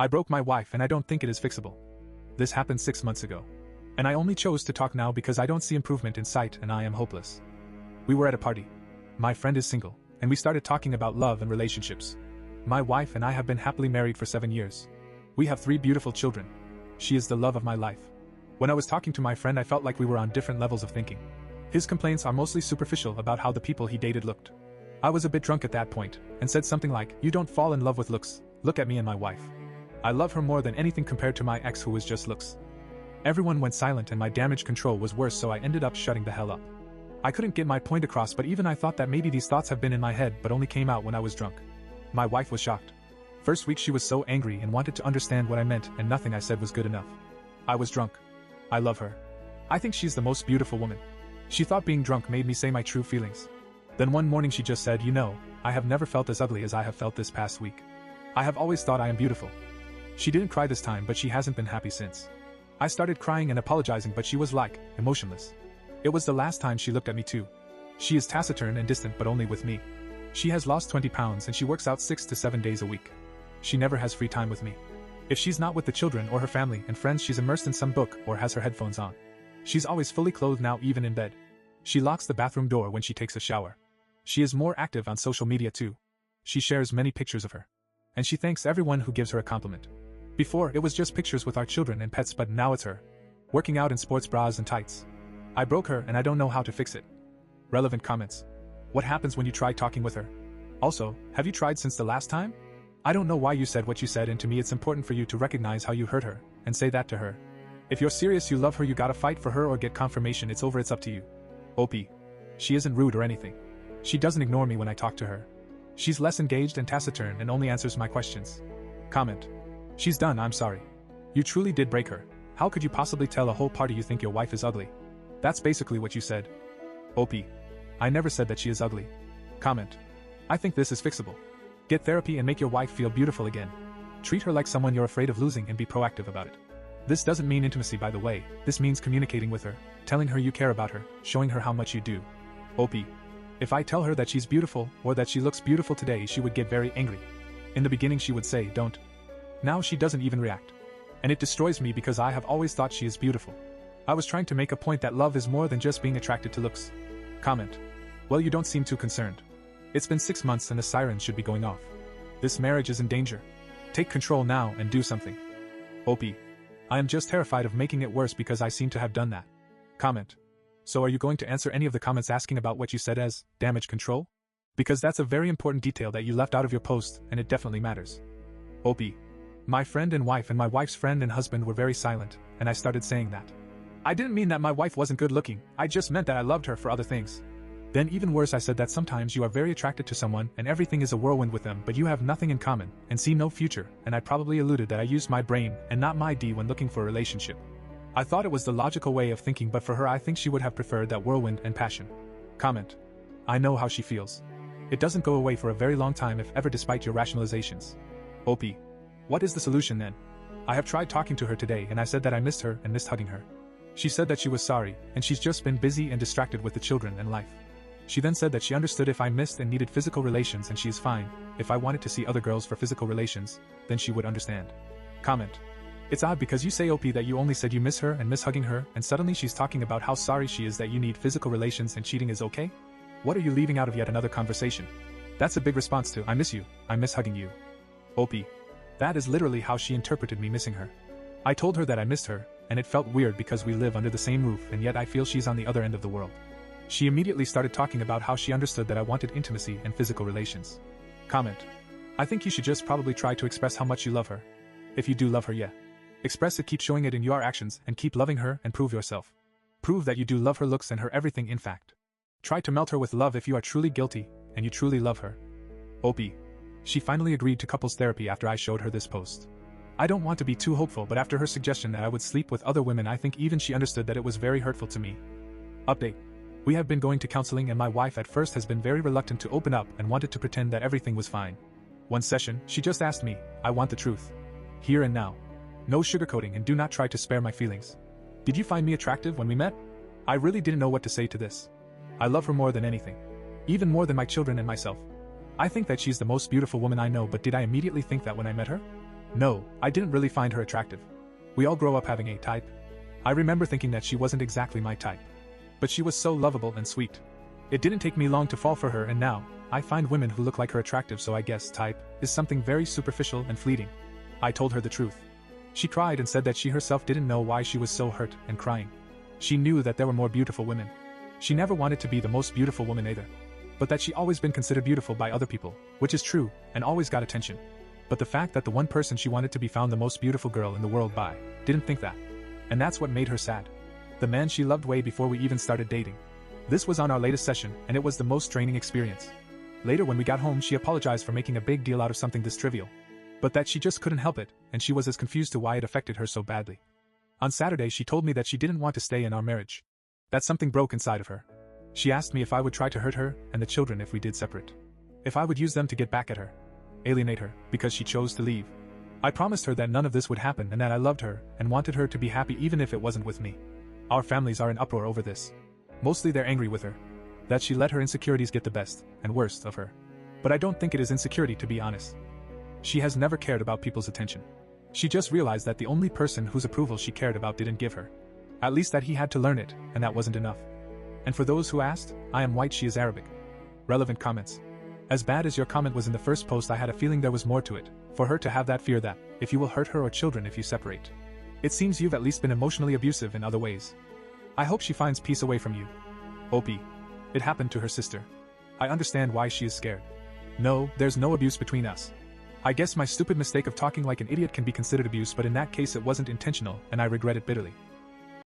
I broke my wife and I don't think it is fixable. This happened 6 months ago. And I only chose to talk now because I don't see improvement in sight and I am hopeless. We were at a party. My friend is single, and we started talking about love and relationships. My wife and I have been happily married for 7 years. We have 3 beautiful children. She is the love of my life. When I was talking to my friend I felt like we were on different levels of thinking. His complaints are mostly superficial about how the people he dated looked. I was a bit drunk at that point, and said something like, "You don't fall in love with looks, look at me and my wife. I love her more than anything compared to my ex who was just looks." Everyone went silent and my damage control was worse, so I ended up shutting the hell up. I couldn't get my point across, but even I thought that maybe these thoughts have been in my head but only came out when I was drunk. My wife was shocked. First week she was so angry and wanted to understand what I meant, and nothing I said was good enough. I was drunk. I love her. I think she's the most beautiful woman. She thought being drunk made me say my true feelings. Then one morning she just said, "You know, I have never felt as ugly as I have felt this past week. I have always thought I am beautiful." She didn't cry this time, but she hasn't been happy since. I started crying and apologizing, but she was like, emotionless. It was the last time she looked at me too. She is taciturn and distant, but only with me. She has lost 20 pounds and she works out 6 to 7 days a week. She never has free time with me. If she's not with the children or her family and friends, she's immersed in some book or has her headphones on. She's always fully clothed now, even in bed. She locks the bathroom door when she takes a shower. She is more active on social media too. She shares many pictures of her. And she thanks everyone who gives her a compliment. Before, it was just pictures with our children and pets, but now it's her. Working out in sports bras and tights. I broke her and I don't know how to fix it. Relevant comments. What happens when you try talking with her? Also, have you tried since the last time? I don't know why you said what you said, and to me it's important for you to recognize how you hurt her, and say that to her. If you're serious, you love her, you gotta fight for her or get confirmation it's over, it's up to you. OP. She isn't rude or anything. She doesn't ignore me when I talk to her. She's less engaged and taciturn and only answers my questions. Comment. She's done, I'm sorry. You truly did break her. How could you possibly tell a whole party you think your wife is ugly? That's basically what you said. OP. I never said that she is ugly. Comment. I think this is fixable. Get therapy and make your wife feel beautiful again. Treat her like someone you're afraid of losing and be proactive about it. This doesn't mean intimacy, by the way. This means communicating with her, telling her you care about her, showing her how much you do. OP. If I tell her that she's beautiful or that she looks beautiful today, she would get very angry. In the beginning she would say, "Don't." Now she doesn't even react. And it destroys me because I have always thought she is beautiful. I was trying to make a point that love is more than just being attracted to looks. Comment. Well, you don't seem too concerned. It's been 6 months and the sirens should be going off. This marriage is in danger. Take control now and do something. OP. I am just terrified of making it worse because I seem to have done that. Comment. So are you going to answer any of the comments asking about what you said as damage control? Because that's a very important detail that you left out of your post, and it definitely matters. OP. My friend and wife and my wife's friend and husband were very silent, and I started saying that. I didn't mean that my wife wasn't good looking, I just meant that I loved her for other things. Then even worse, I said that sometimes you are very attracted to someone and everything is a whirlwind with them, but you have nothing in common and see no future, and I probably alluded that I used my brain and not my D when looking for a relationship. I thought it was the logical way of thinking, but for her I think she would have preferred that whirlwind and passion. Comment. I know how she feels. It doesn't go away for a very long time, if ever, despite your rationalizations. OP. What is the solution then? I have tried talking to her today and I said that I missed her and missed hugging her. She said that she was sorry, and she's just been busy and distracted with the children and life. She then said that she understood if I missed and needed physical relations, and she is fine. If I wanted to see other girls for physical relations, then she would understand. Comment. It's odd because you say, OP, that you only said you miss her and miss hugging her, and suddenly she's talking about how sorry she is that you need physical relations and cheating is okay? What are you leaving out of yet another conversation? That's a big response to, I miss you, I miss hugging you. OP. That is literally how she interpreted me missing her. I told her that I missed her, and it felt weird because we live under the same roof and yet I feel she's on the other end of the world. She immediately started talking about how she understood that I wanted intimacy and physical relations. Comment. I think you should just probably try to express how much you love her. If you do love her, yeah. Express it, keep showing it in your actions, and keep loving her and prove yourself. Prove that you do love her looks and her everything, in fact. Try to melt her with love if you are truly guilty, and you truly love her. OP. She finally agreed to couples therapy after I showed her this post. I don't want to be too hopeful, but after her suggestion that I would sleep with other women, I think even she understood that it was very hurtful to me. Update. We have been going to counseling and my wife at first has been very reluctant to open up and wanted to pretend that everything was fine. One session, she just asked me, I want the truth. Here and now. No sugarcoating, and do not try to spare my feelings. Did you find me attractive when we met? I really didn't know what to say to this. I love her more than anything. Even more than my children and myself. I think that she's the most beautiful woman I know, but did I immediately think that when I met her? No, I didn't really find her attractive. We all grow up having a type. I remember thinking that she wasn't exactly my type. But she was so lovable and sweet. It didn't take me long to fall for her, and now, I find women who look like her attractive, so I guess type is something very superficial and fleeting. I told her the truth. She cried and said that she herself didn't know why she was so hurt and crying. She knew that there were more beautiful women. She never wanted to be the most beautiful woman either. But that she always been considered beautiful by other people, which is true, and always got attention. But the fact that the one person she wanted to be found the most beautiful girl in the world by, didn't think that. And that's what made her sad. The man she loved way before we even started dating. This was on our latest session, and it was the most draining experience. Later when we got home, she apologized for making a big deal out of something this trivial. But that she just couldn't help it, and she was as confused to why it affected her so badly. On Saturday she told me that she didn't want to stay in our marriage. That something broke inside of her. She asked me if I would try to hurt her and the children if we did separate. If I would use them to get back at her. Alienate her, because she chose to leave. I promised her that none of this would happen and that I loved her and wanted her to be happy even if it wasn't with me. Our families are in uproar over this. Mostly they're angry with her. That she let her insecurities get the best and worst of her. But I don't think it is insecurity, to be honest. She has never cared about people's attention. She just realized that the only person whose approval she cared about didn't give her. At least that he had to learn it, and that wasn't enough. And for those who asked, I am white, she is Arabic. Relevant comments. As bad as your comment was in the first post, I had a feeling there was more to it, for her to have that fear that, if you will hurt her or children if you separate. It seems you've at least been emotionally abusive in other ways. I hope she finds peace away from you. OP. It happened to her sister. I understand why she is scared. No, there's no abuse between us. I guess my stupid mistake of talking like an idiot can be considered abuse, but in that case it wasn't intentional, and I regret it bitterly.